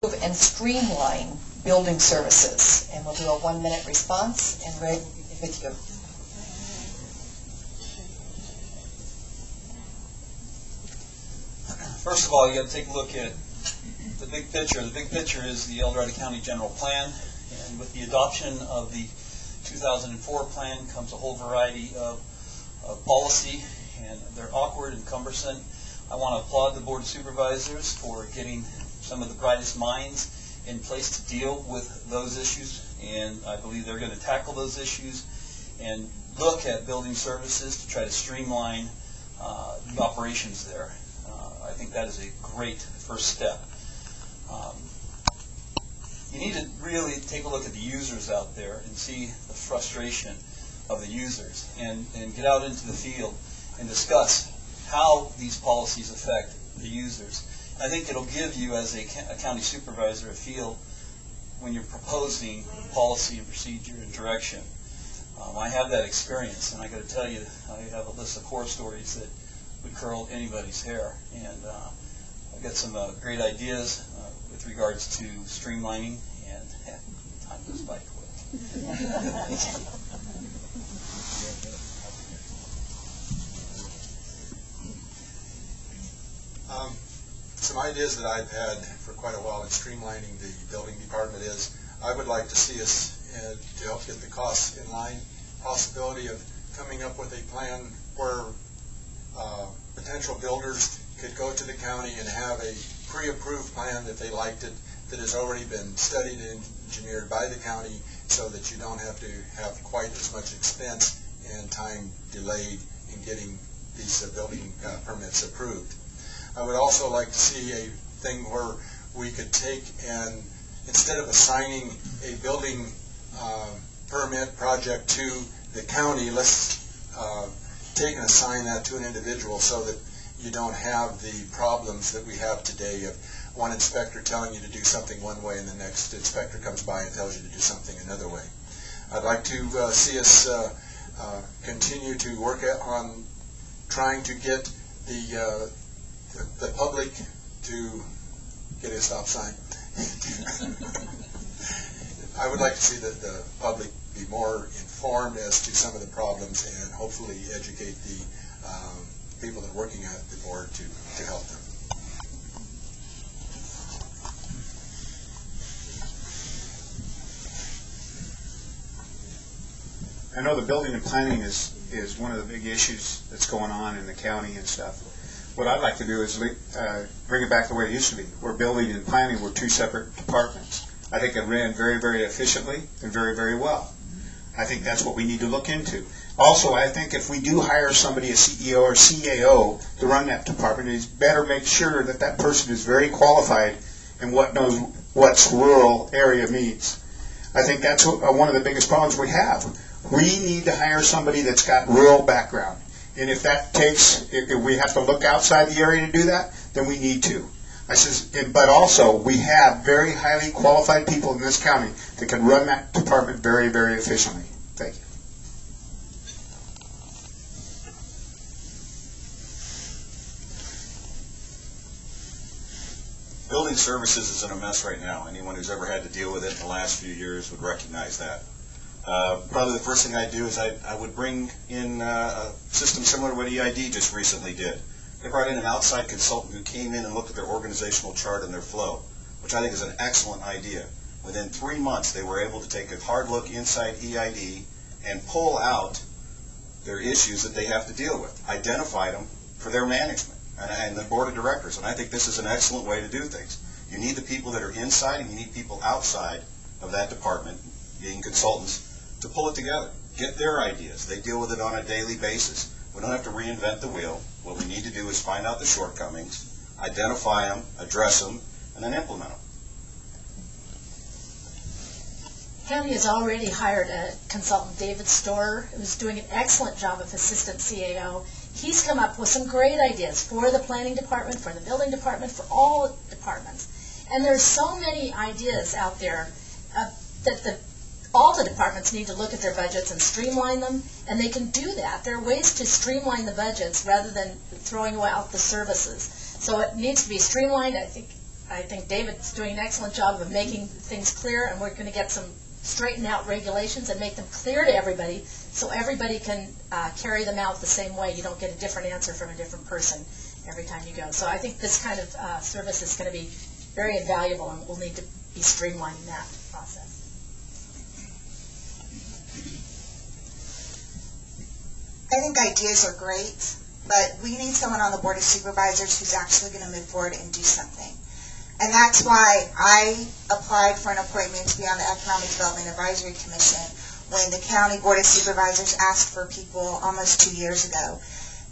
and streamline building services. And we'll do a 1-minute response, and Ray will begin with you. First of all, you got to take a look at the big picture. The big picture is the El Dorado County General Plan, and with the adoption of the 2004 plan comes a whole variety of policy, and they're awkward and cumbersome. I want to applaud the Board of Supervisors for getting some of the brightest minds in place to deal with those issues, and I believe they're going to tackle those issues and look at building services to try to streamline the operations there. I think that is a great first step. You need to really take a look at the users out there and see the frustration of the users, and get out into the field and discuss how these policies affect the users. I think it'll give you, as a county supervisor, a feel when you're proposing policy and procedure and direction. I have that experience, and I got to tell you, I have a list of horror stories that would curl anybody's hair, and I've got some great ideas with regards to streamlining, and time goes by quick. Some ideas that I've had for quite a while in streamlining the building department is I would like to see us, to help get the costs in line, possibility of coming up with a plan where potential builders could go to the county and have a pre-approved plan that they liked it, that has already been studied and engineered by the county, so that you don't have to have quite as much expense and time delayed in getting these building permits approved. I would also like to see a thing where we could take and, instead of assigning a building permit project to the county, let's take and assign that to an individual, so that you don't have the problems that we have today of one inspector telling you to do something one way and the next inspector comes by and tells you to do something another way. I'd like to see us continue to work on trying to get the public to get a stop sign. I would like to see the public be more informed as to some of the problems, and hopefully educate the people that are working at the board to help them. I know the building and planning is one of the big issues that's going on in the county and stuff. What I'd like to do is bring it back the way it used to be, where building and planning were two separate departments. I think it ran very, very efficiently and very, very well. I think that's what we need to look into. Also, I think if we do hire somebody, a CEO or CAO, to run that department, it's better make sure that that person is very qualified and knows what rural area means. I think that's one of the biggest problems we have. We need to hire somebody that's got rural background. And if that takes, if we have to look outside the area to do that, then we need to. I says, but also we have very highly qualified people in this county that can run that department very, very efficiently. Thank you. Building services is in a mess right now. Anyone who's ever had to deal with it in the last few years would recognize that. Probably the first thing I'd do is I would bring in a system similar to what EID just recently did. They brought in an outside consultant who came in and looked at their organizational chart and their flow, which I think is an excellent idea. Within 3 months, they were able to take a hard look inside EID and pull out their issues that they have to deal with, identify them for their management and the board of directors. And I think this is an excellent way to do things. You need the people that are inside, and you need people outside of that department, being consultants, to pull it together, get their ideas. They deal with it on a daily basis. We don't have to reinvent the wheel. What we need to do is find out the shortcomings, identify them, address them, and then implement them. County has already hired a consultant, David Storer, who's doing an excellent job of assistant CAO. He's come up with some great ideas for the planning department, for the building department, for all departments. And there's so many ideas out there that all the departments need to look at their budgets and streamline them, and they can do that. There are ways to streamline the budgets rather than throwing out the services. So it needs to be streamlined. I think I think David's doing an excellent job of making things clear, and we're going to get some straighten out regulations and make them clear to everybody so everybody can carry them out the same way. You don't get a different answer from a different person every time you go. So I think this kind of service is going to be very invaluable, and we'll need to be streamlining that process. I think ideas are great, but we need someone on the Board of Supervisors who's actually going to move forward and do something. And that's why I applied for an appointment to be on the Economic Development Advisory Commission when the County Board of Supervisors asked for people almost 2 years ago.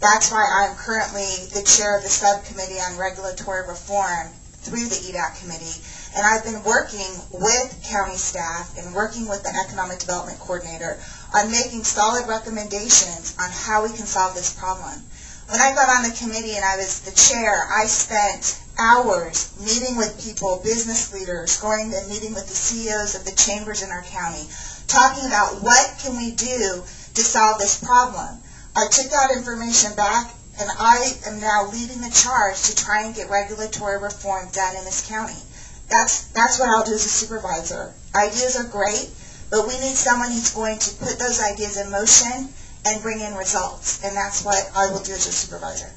That's why I'm currently the chair of the subcommittee on regulatory reform through the EDAC committee. And I've been working with county staff and working with the Economic Development Coordinator on making solid recommendations on how we can solve this problem. When I got on the committee and I was the chair, I spent hours meeting with people, business leaders, going and meeting with the CEOs of the chambers in our county, talking about what can we do to solve this problem. I took that information back, and I am now leading the charge to try and get regulatory reform done in this county. That's what I'll do as a supervisor. Ideas are great, but we need someone who's going to put those ideas in motion and bring in results, and that's what I will do as a supervisor.